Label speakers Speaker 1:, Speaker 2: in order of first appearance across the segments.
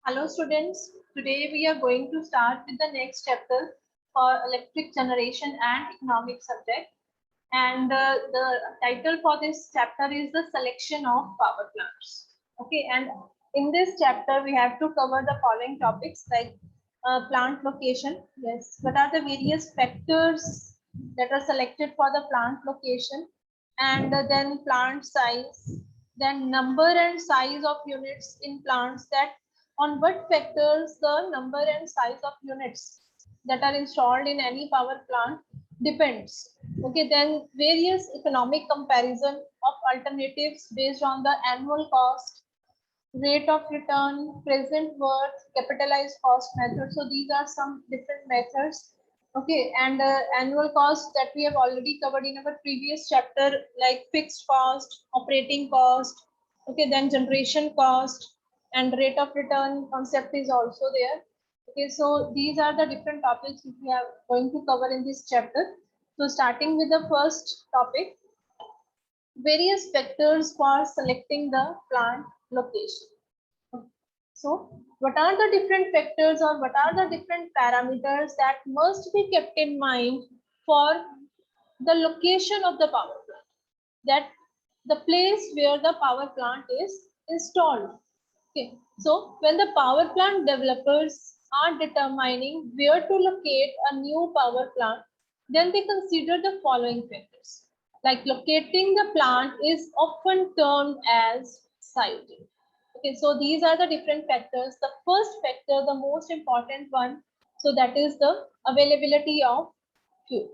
Speaker 1: Hello students, today we are going to start with the next chapter for electric generation and economic subject. And the title for this chapter is the selection of power plants. Okay, and in this chapter we have to cover the following topics like plant location. Yes, what are the various factors that are selected for the plant location, and then plant size, then number and size of units in plants, that on what factors the number and size of units that are installed in any power plant depends. Okay, then various economic comparison of alternatives based on the annual cost, rate of return, present worth, capitalized cost method. So these are some different methods. Okay, and annual cost that we have already covered in our previous chapter, like fixed cost, operating cost. Okay, then generation cost and rate of return concept is also there. Okay, so these are the different topics which we are going to cover in this chapter. So starting with the first topic, various factors for selecting the plant location. So, what are the different factors or what are the different parameters that must be kept in mind for the location of the power plant? That the place where the power plant is installed. Okay. So, when the power plant developers are determining where to locate a new power plant, then they consider the following factors. Like locating the plant is often termed as siting. Okay, so these are the different factors. The first factor, the most important one, so that is the availability of fuel.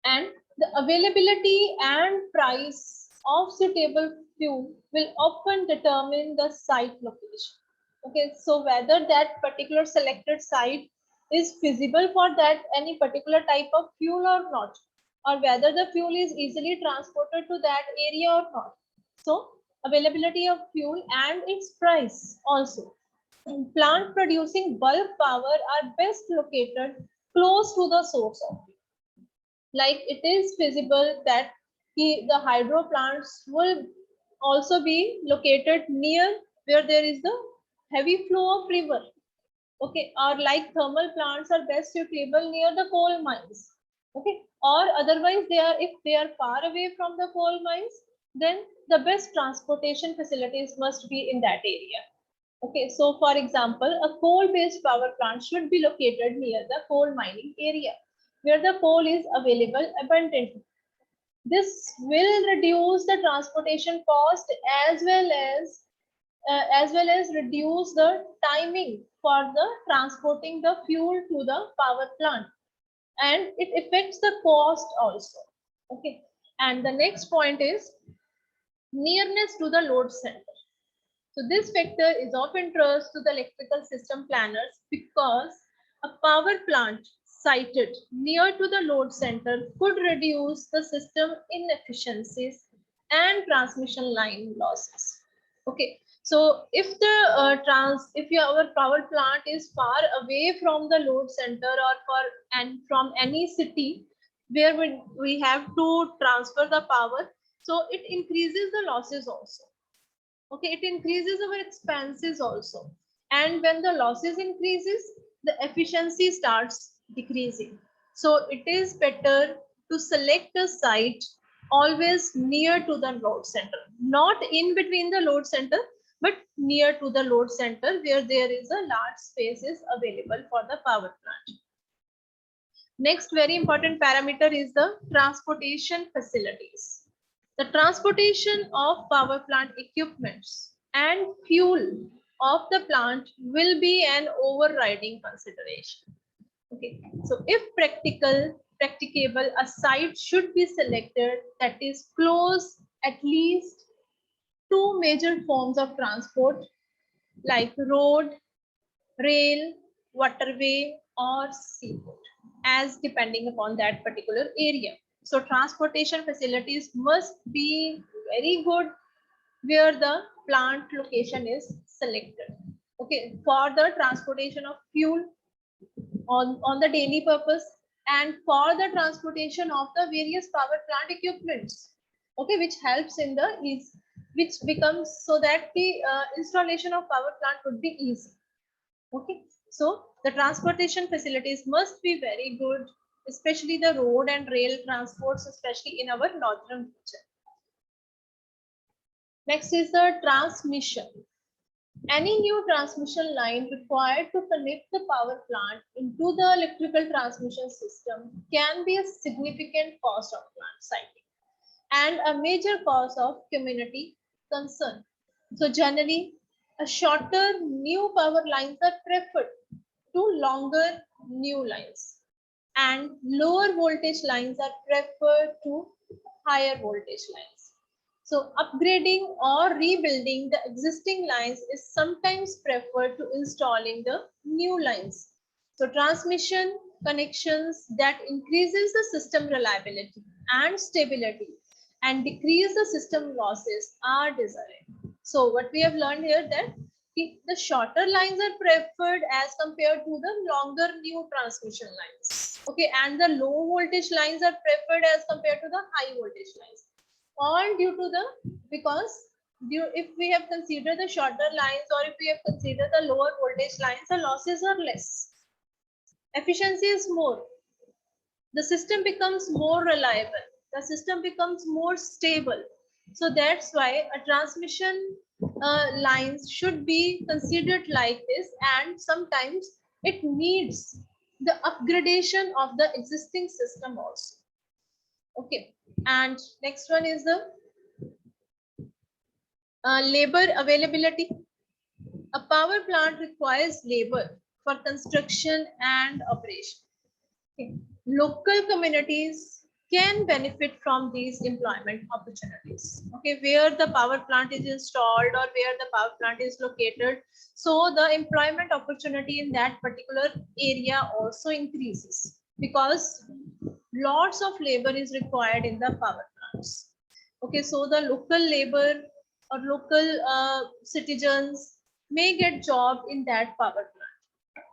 Speaker 1: And the availability and price of suitable fuel will often determine the site location. Okay, so whether that particular selected site is feasible for that any particular type of fuel or not, or whether the fuel is easily transported to that area or not. So availability of fuel and its price also. Plant producing bulk power are best located close to the source of fuel. Like it is feasible that the hydro plants will also be located near where there is the heavy flow of river. Okay, or like thermal plants are best suitable near the coal mines. Okay, or otherwise they are, if they are far away from the coal mines, then the best transportation facilities must be in that area. Okay, so for example, a coal-based power plant should be located near the coal mining area where the coal is available abundantly. This will reduce the transportation cost as well as reduce the timing for the transporting the fuel to the power plant, and it affects the cost also. Okay, and the next point is nearness to the load center. So this factor is of interest to the electrical system planners because a power plant sited near to the load center could reduce the system inefficiencies and transmission line losses. Okay, so if the if your power plant is far away from the load center or from any city where we have to transfer the power, so it increases the losses also. Okay, it increases our expenses also, and when the losses increases, the efficiency starts decreasing. So it is better to select a site always near to the load center, not in between the load center, but near to the load center where there is a large spaces available for the power plant. Next very important parameter is the transportation facilities. The transportation of power plant equipments and fuel of the plant will be an overriding consideration. Okay, so if practicable, a site should be selected that is close at least two major forms of transport like road, rail, waterway, or seaport, as depending upon that particular area. So transportation facilities must be very good where the plant location is selected. Okay, for the transportation of fuel on the daily purpose and for the transportation of the various power plant equipments. Okay, which helps in the which becomes so that the installation of power plant would be easy. Okay, so the transportation facilities must be very good, especially the road and rail transports, especially in our northern region. Next is the transmission. Any new transmission line required to connect the power plant into the electrical transmission system can be a significant cost of plant siting and a major cause of community concern. So generally, a shorter new power lines are preferred to longer new lines, and lower voltage lines are preferred to higher voltage lines. So upgrading or rebuilding the existing lines is sometimes preferred to installing the new lines. So transmission connections that increases the system reliability and stability and decrease the system losses are desired. So what we have learned here that the shorter lines are preferred as compared to the longer new transmission lines. Okay, and the low voltage lines are preferred as compared to the high voltage lines. All due to the if we have considered the shorter lines or if we have considered the lower voltage lines, the losses are less. Efficiency is more. The system becomes more reliable. The system becomes more stable. So that's why a transmission lines should be considered like this, and sometimes it needs the upgradation of the existing system also. Okay, and next one is the labor availability. A power plant requires labor for construction and operation. Okay. Local communities can benefit from these employment opportunities. Okay, where the power plant is installed or where the power plant is located, so the employment opportunity in that particular area also increases because lots of labor is required in the power plants. Okay, so the local labor or local citizens may get job in that power plant.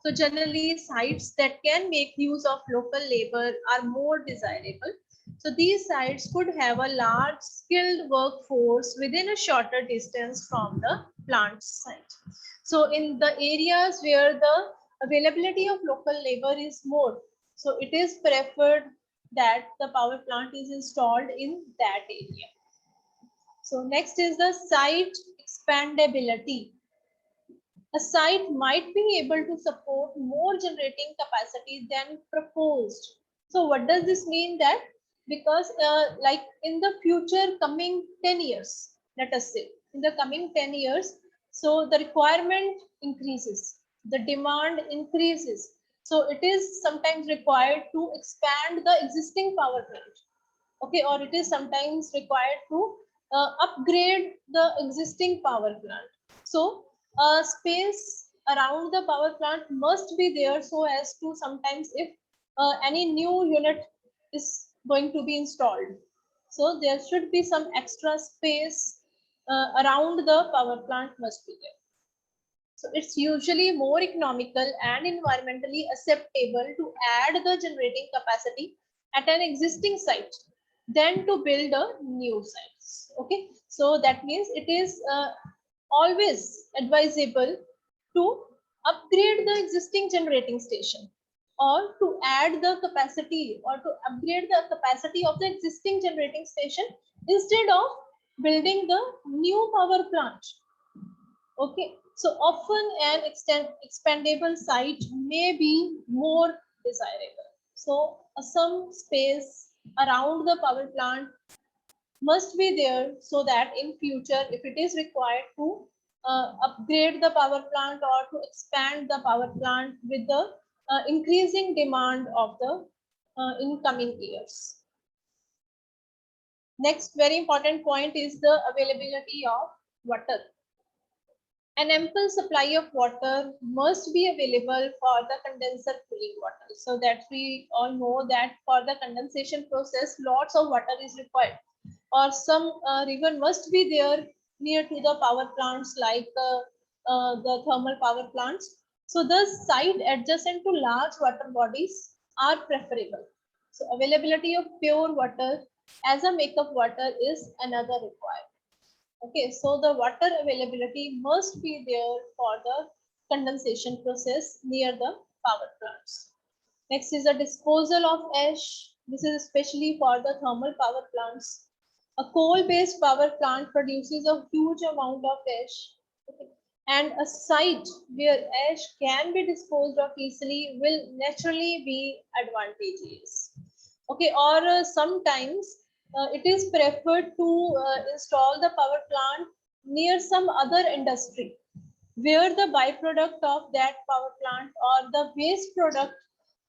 Speaker 1: So generally sites that can make use of local labor are more desirable. So these sites could have a large skilled workforce within a shorter distance from the plant site. So in the areas where the availability of local labor is more, so it is preferred that the power plant is installed in that area. So next is the site expandability. A site might be able to support more generating capacity than proposed. So what does this mean? That because like in the future coming 10 years, let us say in the coming 10 years, so the requirement increases, the demand increases. So it is sometimes required to expand the existing power plant. Okay, or it is sometimes required to upgrade the existing power plant. So space around the power plant must be there so as to sometimes if any new unit is going to be installed, so there should be some extra space around the power plant must be there. So it's usually more economical and environmentally acceptable to add the generating capacity at an existing site than to build a new site. Okay, so that means it is always advisable to upgrade the existing generating station or to add the capacity or to upgrade the capacity of the existing generating station instead of building the new power plant. Okay, so often an expandable site may be more desirable. So some space around the power plant must be there so that in future if it is required to upgrade the power plant or to expand the power plant with the increasing demand of the incoming years. Next very important point is the availability of water. An ample supply of water must be available for the condenser cooling water. So that we all know that for the condensation process, lots of water is required, or some river must be there near to the power plants like the thermal power plants. So the site adjacent to large water bodies are preferable. So availability of pure water as a makeup water is another requirement. Okay, so the water availability must be there for the condensation process near the power plants. Next is the disposal of ash. This is especially for the thermal power plants. A coal-based power plant produces a huge amount of ash. Okay. And a site where ash can be disposed of easily will naturally be advantageous. Okay, or sometimes it is preferred to install the power plant near some other industry where the byproduct of that power plant or the waste product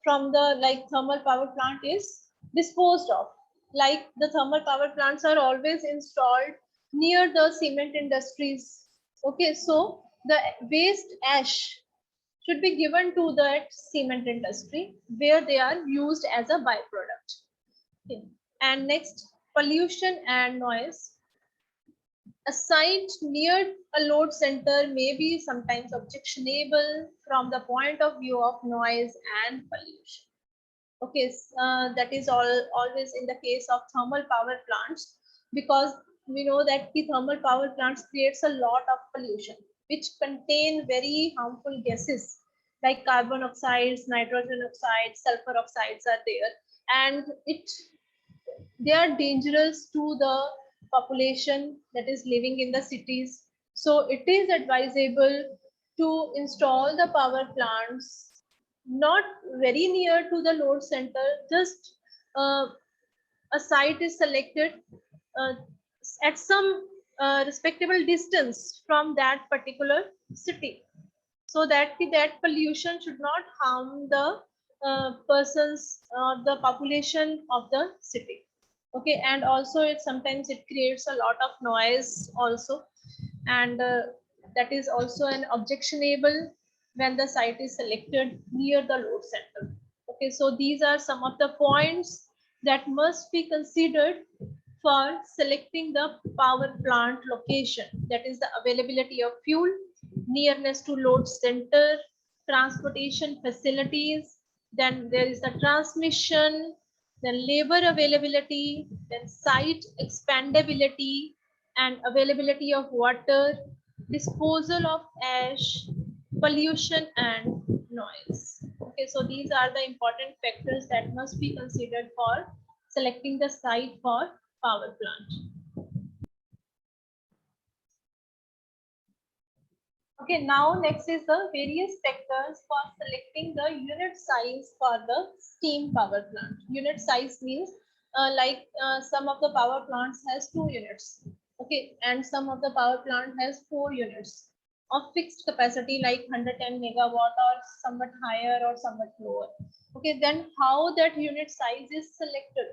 Speaker 1: from the like thermal power plant is disposed of. Like the thermal power plants are always installed near the cement industries. Okay, so the waste ash should be given to that cement industry where they are used as a byproduct. Okay. And next, pollution and noise. A site near a load center may be sometimes objectionable from the point of view of noise and pollution. Okay, that is always in the case of thermal power plants, because we know that the thermal power plants creates a lot of pollution which contain very harmful gases like carbon oxides, nitrogen oxides, sulfur oxides are there, and they are dangerous to the population that is living in the cities. So it is advisable to install the power plants not very near to the load center, just a site is selected uh, at some respectable distance from that particular city, so that that pollution should not harm the persons the population of the city. Okay, and also it sometimes it creates a lot of noise also, and that is also an objectionable when the site is selected near the load center. Okay, so these are some of the points that must be considered for selecting the power plant location. That is the availability of fuel, nearness to load center, transportation facilities, then there is the transmission, then labor availability, then site expandability and availability of water, disposal of ash, pollution and noise. Okay, so these are the important factors that must be considered for selecting the site for power plant. Okay, now next is the various factors for selecting the unit size for the steam power plant. Unit size means some of the power plants has 2 units. Okay, and some of the power plant has 4 units of fixed capacity like 110 megawatt or somewhat higher or somewhat lower. Okay, then how that unit size is selected?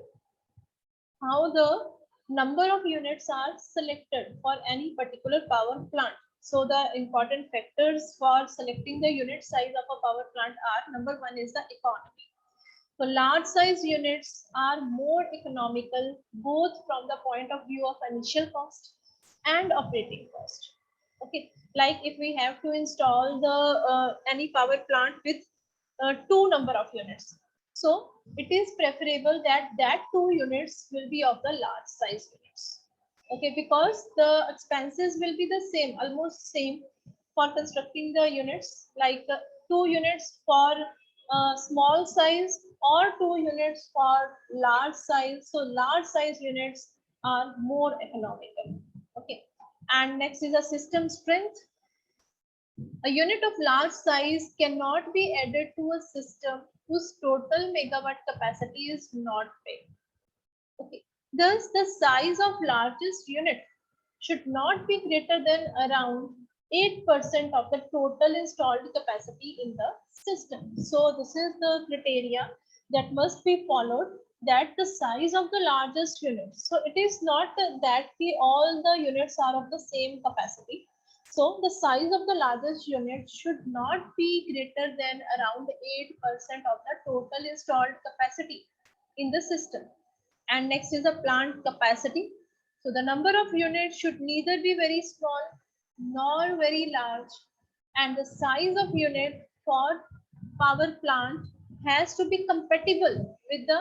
Speaker 1: How the number of units are selected for any particular power plant. So the important factors for selecting the unit size of a power plant are: number one is the economy. So large size units are more economical both from the point of view of initial cost and operating cost. Okay, like if we have to install the any power plant with 2 number of units, so it is preferable that that 2 units will be of the large size units. Okay, because the expenses will be the same, almost same for constructing the units, like 2 units for small size or 2 units for large size. So large size units are more economical. Okay, and next is a system strength. A unit of large size cannot be added to a system whose total megawatt capacity is not big. Okay. Thus, the size of largest unit should not be greater than around 8% of the total installed capacity in the system. So this is the criteria that must be followed, that the size of the largest unit. So it is not that all the units are of the same capacity. So the size of the largest unit should not be greater than around 8% of the total installed capacity in the system. And next is the plant capacity. So the number of units should neither be very small nor very large, and the size of unit for power plant has to be compatible with the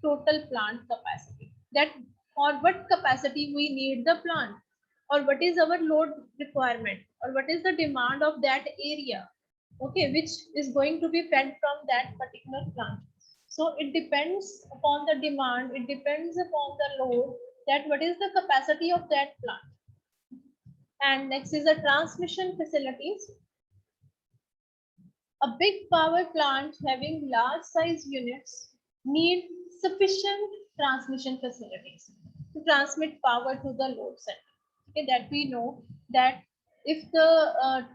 Speaker 1: total plant capacity. That for what capacity we need the plant. or what is our load requirement, or what is the demand of that area, okay, which is going to be fed from that particular plant. So it depends upon the demand, it depends upon the load, that what is the capacity of that plant. And next is the transmission facilities. A big power plant having large size units need sufficient transmission facilities to transmit power to the load center. Okay, that we know that if the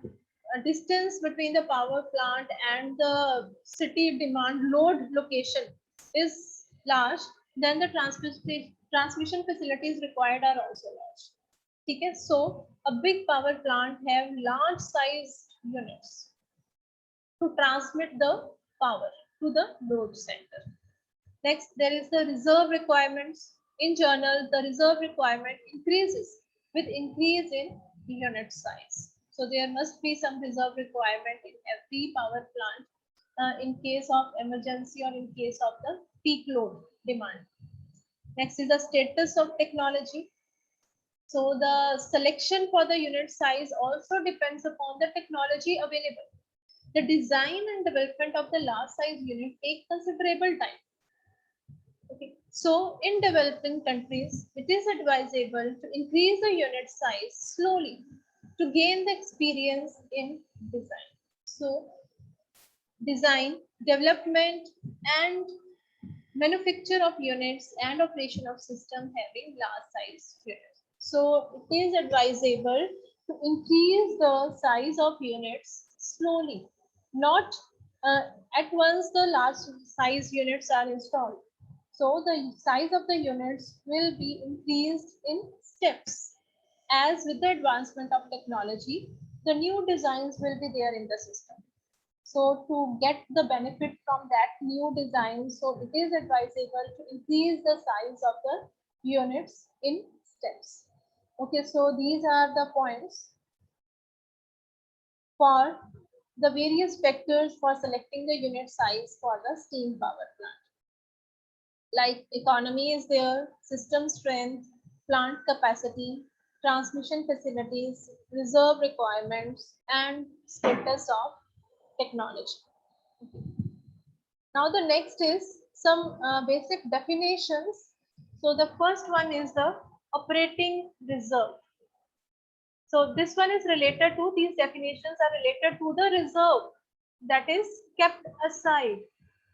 Speaker 1: distance between the power plant and the city demand load location is large, then the transmission facilities required are also large. Okay, so a big power plant have large sized units to transmit the power to the load center. Next, there is the reserve requirements. In general, the reserve requirement increases with increase in unit size. So there must be some reserve requirement in every power plant in case of emergency or in case of the peak load demand. Next is the status of technology. So the selection for the unit size also depends upon the technology available. The design and development of the large size unit take considerable time. Okay. So in developing countries, it is advisable to increase the unit size slowly to gain the experience in design. So design, development and manufacture of units and operation of system having large size units. So it is advisable to increase the size of units slowly, not at once the large size units are installed. So the size of the units will be increased in steps. As with the advancement of technology, the new designs will be there in the system. So to get the benefit from that new design, so it is advisable to increase the size of the units in steps. Okay, so these are the points for the various factors for selecting the unit size for the steam power plant. Like economy is there, system strength, plant capacity, transmission facilities, reserve requirements, and status of technology. Now the next is some basic definitions. So the first one is the operating reserve. So this one is related to, these definitions are related to the reserve that is kept aside.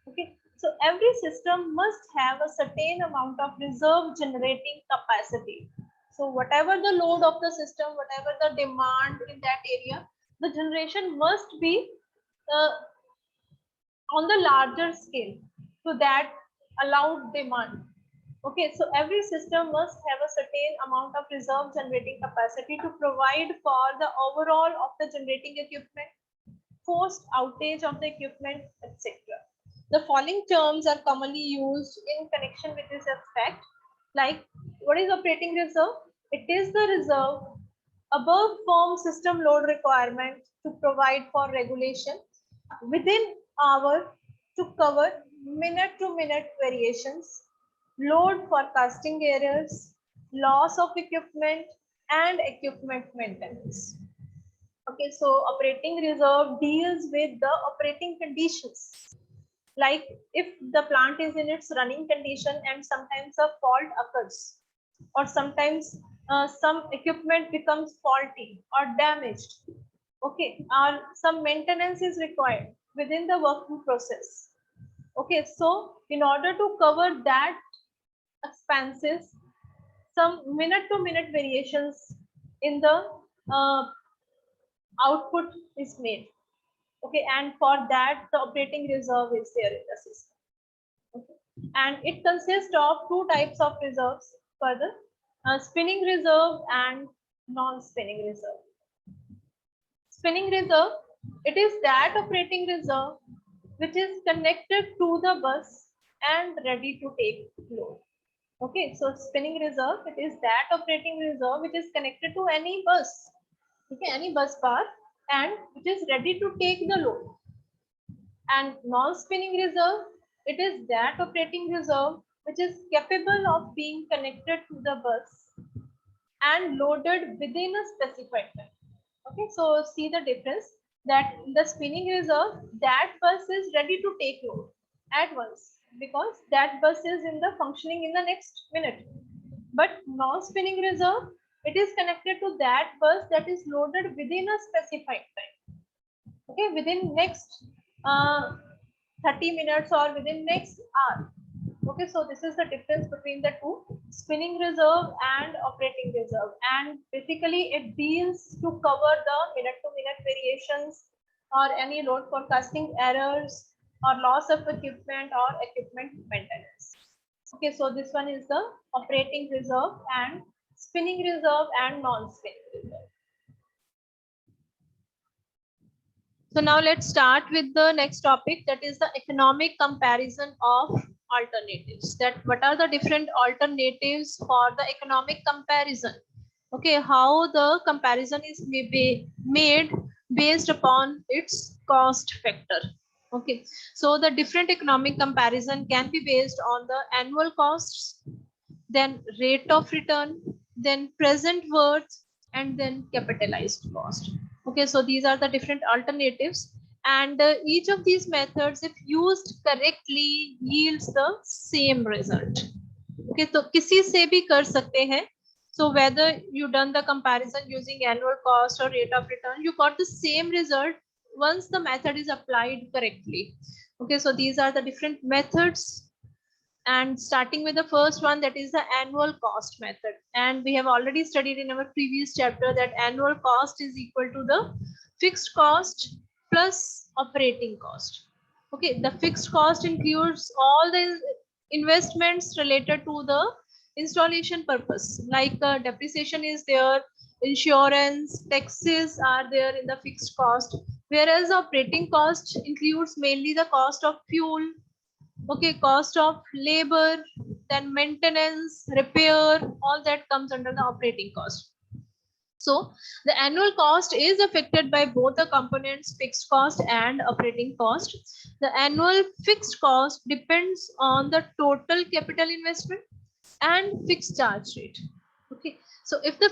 Speaker 1: Okay. So every system must have a certain amount of reserve generating capacity. So whatever the load of the system, whatever the demand in that area, the generation must be on the larger scale to that allowed demand. Okay, so every system must have a certain amount of reserve generating capacity to provide for the overall of the generating equipment, forced outage of the equipment, etc. The following terms are commonly used in connection with this aspect. Like, what is operating reserve? It is the reserve above firm system load requirement to provide for regulation within hour to cover minute to minute variations, load forecasting errors, loss of equipment, and equipment maintenance. Okay, so operating reserve deals with the operating conditions. Like if the plant is in its running condition and sometimes a fault occurs, or sometimes some equipment becomes faulty or damaged, okay, or some maintenance is required within the working process. Okay, so in order to cover that expenses, some minute to minute variations in the output is made. Okay, and for that the operating reserve is there in the system. Okay. And it consists of two types of reserves further, spinning reserve and non-spinning reserve. Spinning reserve, it is that operating reserve which is connected to the bus and ready to take load. Okay, so spinning reserve, it is that operating reserve which is connected to any bus, okay, any bus bar, and it is ready to take the load. And non-spinning reserve, it is that operating reserve which is capable of being connected to the bus and loaded within a specified time. Okay, so see the difference, that in the spinning reserve, that bus is ready to take load at once because that bus is in the functioning in the next minute. But non-spinning reserve, it is connected to that bus that is loaded within a specified time. Okay, within next 30 minutes or within next hour. Okay, so this is the difference between the two, spinning reserve and operating reserve, and basically it deals to cover the minute to minute variations or any load forecasting errors or loss of equipment or equipment maintenance. Okay, so this one is the operating reserve and spinning reserve and non-spinning reserve. So now let's start with the next topic, that is the economic comparison of alternatives. That what are the different alternatives for the economic comparison? Okay, how the comparison is made based upon its cost factor. Okay, so the different economic comparison can be based on the annual costs, then rate of return, then present worth, and then capitalized cost. Okay, so these are the different alternatives, and each of these methods, if used correctly, yields the same result. Okay, so किसी से भी कर सकते हैं. So whether you done the comparison using annual cost or rate of return, you got the same result once the method is applied correctly. Okay, so these are the different methods, and starting with the first one, that is the annual cost method. And we have already studied in our previous chapter that annual cost is equal to the fixed cost plus operating cost. Okay, the fixed cost includes all the investments related to the installation purpose, like depreciation is there, insurance, taxes are there in the fixed cost, whereas operating cost includes mainly the cost of fuel, okay, cost of labor, then maintenance, repair, all that comes under the operating cost. So the annual cost is affected by both the components, fixed cost and operating cost. The annual fixed cost depends on the total capital investment and fixed charge rate. Okay, so if the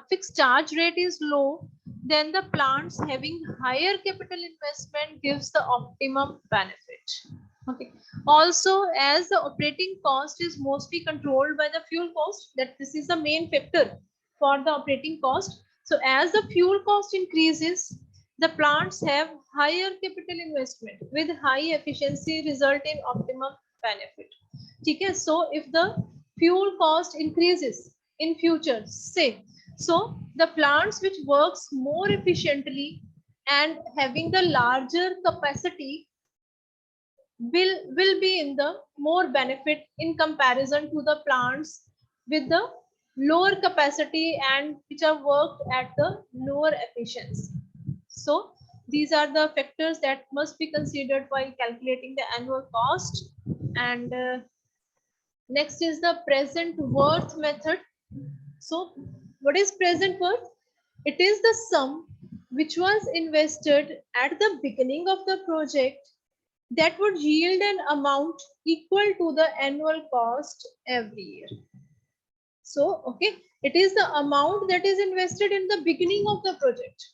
Speaker 1: fixed charge rate is low, then the plants having higher capital investment gives the optimum benefit. Okay, also as the operating cost is mostly controlled by the fuel cost, that this is the main factor for the operating cost. So as the fuel cost increases, the plants have higher capital investment with high efficiency result in optimum benefit. Okay, so if the fuel cost increases in future, say, so the plants which works more efficiently and having the larger capacity will be in the more benefit in comparison to the plants with the lower capacity and which are worked at the lower efficiency. So these are the factors that must be considered while calculating the annual cost. And next is the present worth method. So what is present worth? It is the sum which was invested at the beginning of the project that would yield an amount equal to the annual cost every year. So, okay, it is the amount that is invested in the beginning of the project.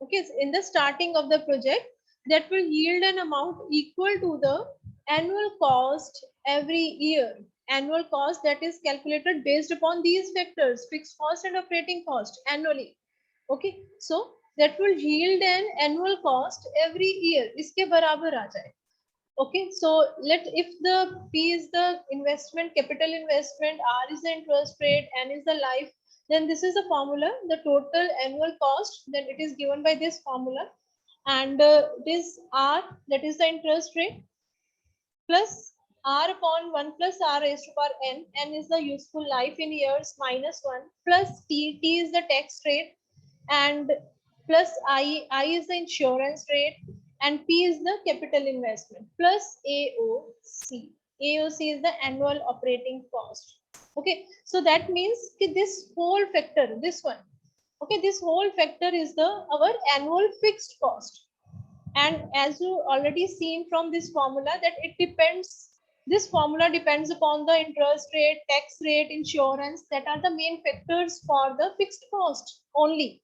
Speaker 1: Okay, so in the starting of the project, that will yield an amount equal to the annual cost every year. Annual cost that is calculated based upon these factors, fixed cost and operating cost annually. Okay, so that will yield an annual cost every year. इसके बराबर आ जाए. Okay, so if the P is the investment, capital investment, R is the interest rate, N is the life, then this is the formula, the total annual cost, then it is given by this formula, and this R, that is the interest rate, plus R upon 1 plus R raised to power N, N is the useful life in years, minus 1, plus T, T is the tax rate, and plus I is the insurance rate, and P is the capital investment, plus AOC. AOC is the annual operating cost. Okay, so that means this whole factor, this one, okay, this whole factor is the our annual fixed cost. And as you already seen from this formula that it depends This formula depends upon the interest rate, tax rate, insurance, that are the main factors for the fixed cost only.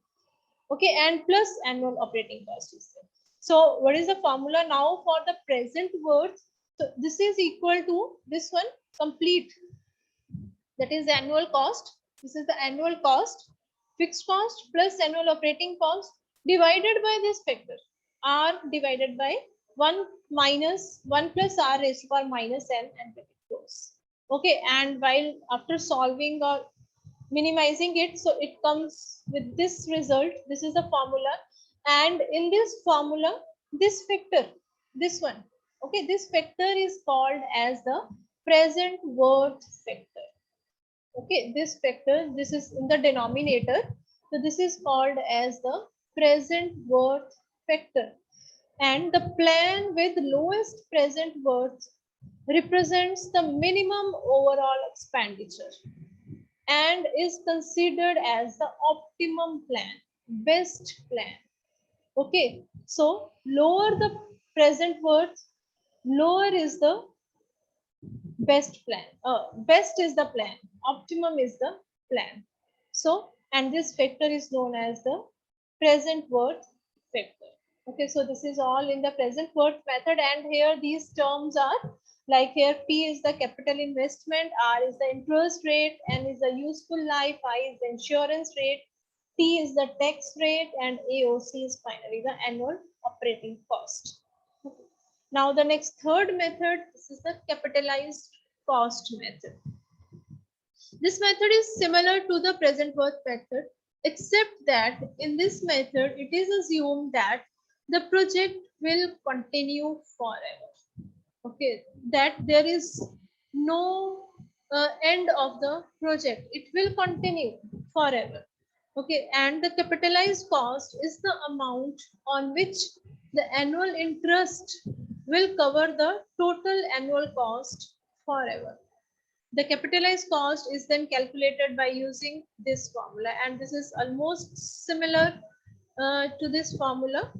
Speaker 1: Okay, and plus annual operating cost is there. So what is the formula now for the present worth? So this is equal to this one complete, that is the annual cost. This is the annual cost, fixed cost plus annual operating cost divided by this factor, r divided by 1 minus 1 plus r raised to power minus n, and get it close. Okay, and while after solving or minimizing it, so it comes with this result. This is the formula, and in this formula, this factor, this one, okay, this factor is called as the present worth factor. Okay, this factor, this is in the denominator, so this is called as the present worth factor. And the plan with lowest present worth represents the minimum overall expenditure and is considered as the optimum plan, best plan. Okay, so lower the present worth, lower is the best plan. Best is the plan, optimum is the plan. So, and this factor is known as the present worth factor. Okay, so this is all in the present worth method, and here these terms are like here P is the capital investment, R is the interest rate, N is the useful life, I is the insurance rate, T is the tax rate, and AOC is finally the annual operating cost. Now the next third method, this is the capitalized cost method. This method is similar to the present worth method, except that in this method, it is assumed that the project will continue forever. Okay, that there is no end of the project. It will continue forever. Okay, and the capitalized cost is the amount on which the annual interest will cover the total annual cost forever. The capitalized cost is then calculated by using this formula, and this is almost similar to this formula.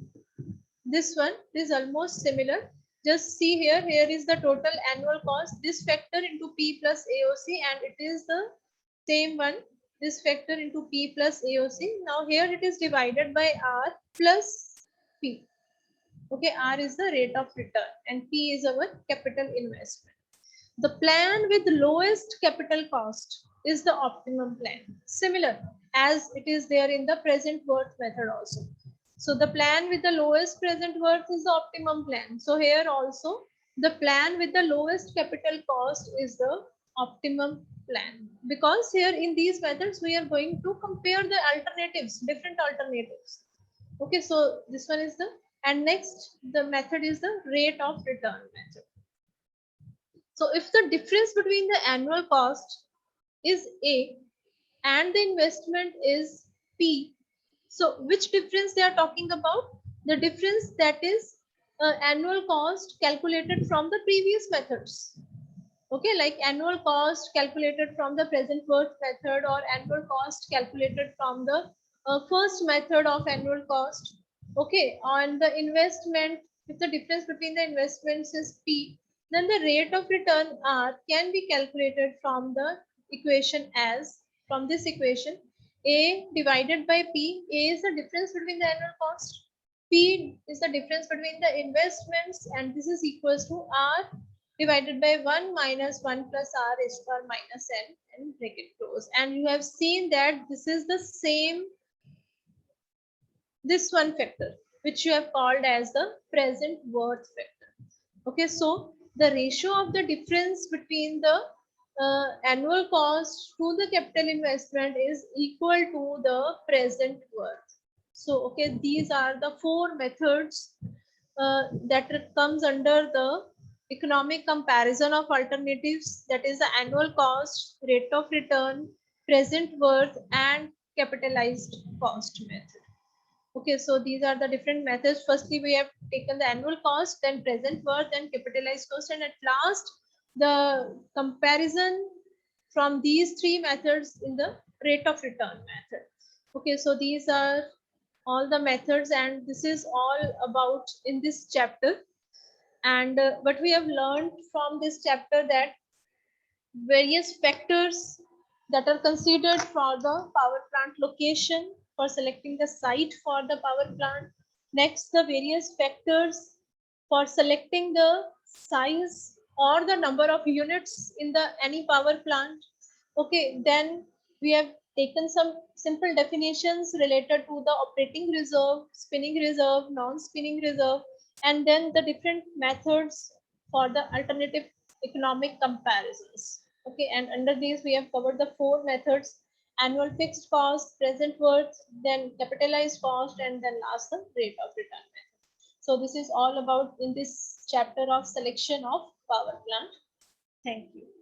Speaker 1: This one is almost similar. Just see here, here is the total annual cost, this factor into P plus AOC, and it is the same one, this factor into P plus AOC. Now here it is divided by R plus P. Okay, R is the rate of return and P is our capital investment. The plan with the lowest capital cost is the optimum plan, similar as it is there in the present worth method also. So the plan with the lowest present worth is the optimum plan. So here also the plan with the lowest capital cost is the optimum plan, because here in these methods we are going to compare the alternatives, different alternatives. Okay, so this one is the, and next the method is the rate of return method. So if the difference between the annual cost is A and the investment is P, so which difference they are talking about? The difference that is annual cost calculated from the previous methods. Okay, like annual cost calculated from the present worth method, or annual cost calculated from the first method of annual cost. Okay, on the investment, if the difference between the investments is P, then the rate of return R can be calculated from the equation as, from this equation, A divided by P. A is the difference between the annual cost, P is the difference between the investments, and this is equals to R divided by 1 minus 1 plus R is to power minus N, and bracket close. And you have seen that this is the same, this one factor, which you have called as the present worth factor. Okay, so the ratio of the difference between the annual cost to the capital investment is equal to the present worth. So, okay, these are the four methods that comes under the economic comparison of alternatives, that is the annual cost, rate of return, present worth, and capitalized cost method. Okay, so these are the different methods. Firstly, we have taken the annual cost, then present worth, and capitalized cost, and at last the comparison from these three methods in the rate of return method. Okay, so these are all the methods, and this is all about in this chapter. And what we have learned from this chapter, that various factors that are considered for the power plant location, for selecting the site for the power plant. Next, the various factors for selecting the size or the number of units in the any power plant. Okay, then we have taken some simple definitions related to the operating reserve, spinning reserve, non-spinning reserve, and then the different methods for the alternative economic comparisons. Okay, and under these we have covered the four methods: annual fixed cost, present worth, then capitalized cost, and then last the rate of return method. So this is all about in this chapter of selection of power plant. Thank you.